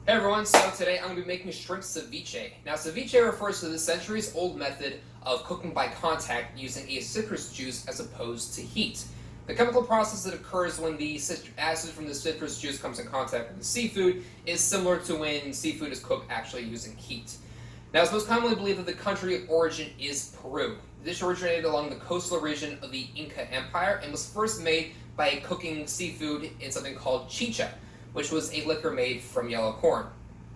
Hey everyone, so today I'm going to be making shrimp ceviche. Now ceviche refers to the centuries-old method of cooking by contact using a citrus juice as opposed to heat. The chemical process that occurs when the acid from the citrus juice comes in contact with the seafood is similar to when seafood is cooked actually using heat. Now it's most commonly believed that the country of origin is Peru. The dish originated along the coastal region of the Inca Empire and was first made by cooking seafood in something called chicha, which was a liquor made from yellow corn.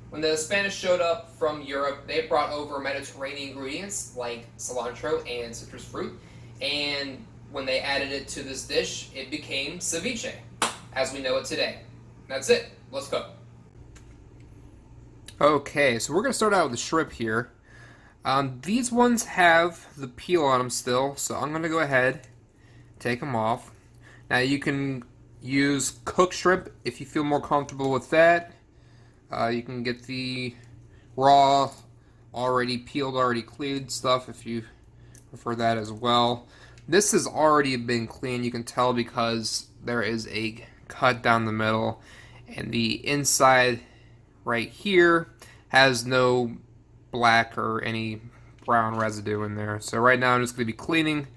When the Spanish showed up from Europe, they brought over Mediterranean ingredients like cilantro and citrus fruit, and when they added it to this dish, it became ceviche, as we know it today. That's it. Let's go. Okay, so we're going to start out with the shrimp here. These ones have the peel on them still, so I'm going to go ahead, take them off. Now you can use cooked shrimp if you feel more comfortable with that. You can get the raw, already peeled, already cleaned stuff if you prefer that as well. This has already been cleaned, you can tell because there is a cut down the middle, and the inside right here has no black or any brown residue in there. So right now I'm just going to be cleaning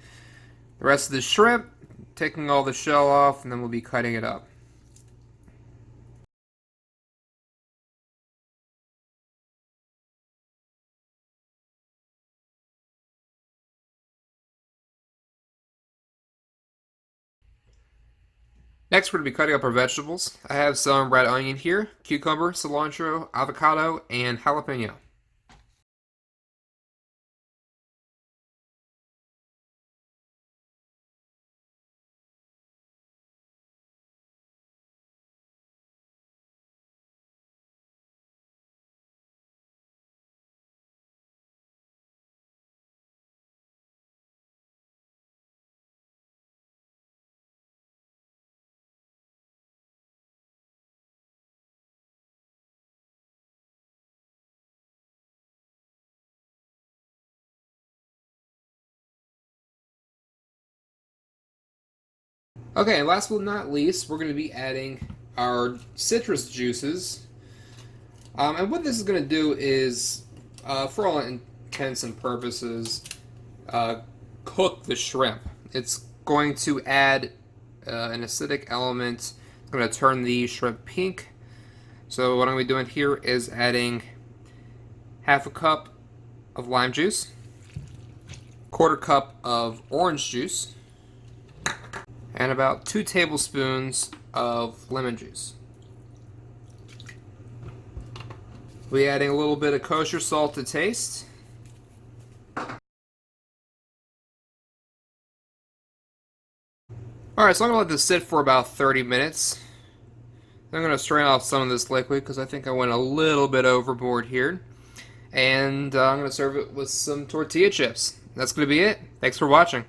the rest of the shrimp, taking all the shell off, and then we'll be cutting it up. Next, we're going to be cutting up our vegetables. I have some red onion here, cucumber, cilantro, avocado, and jalapeno. Okay, last but not least, we're going to be adding our citrus juices. And what this is going to do is, for all intents and purposes, cook the shrimp. It's going to add an acidic element. It's going to turn the shrimp pink. So what I'm going to be doing here is adding half a cup of lime juice, quarter cup of orange juice, and about 2 tablespoons of lemon juice. We'll be adding a little bit of kosher salt to taste. Alright, so I'm going to let this sit for about 30 minutes. I'm going to strain off some of this liquid because I think I went a little bit overboard here. And I'm going to serve it with some tortilla chips. That's going to be it. Thanks for watching.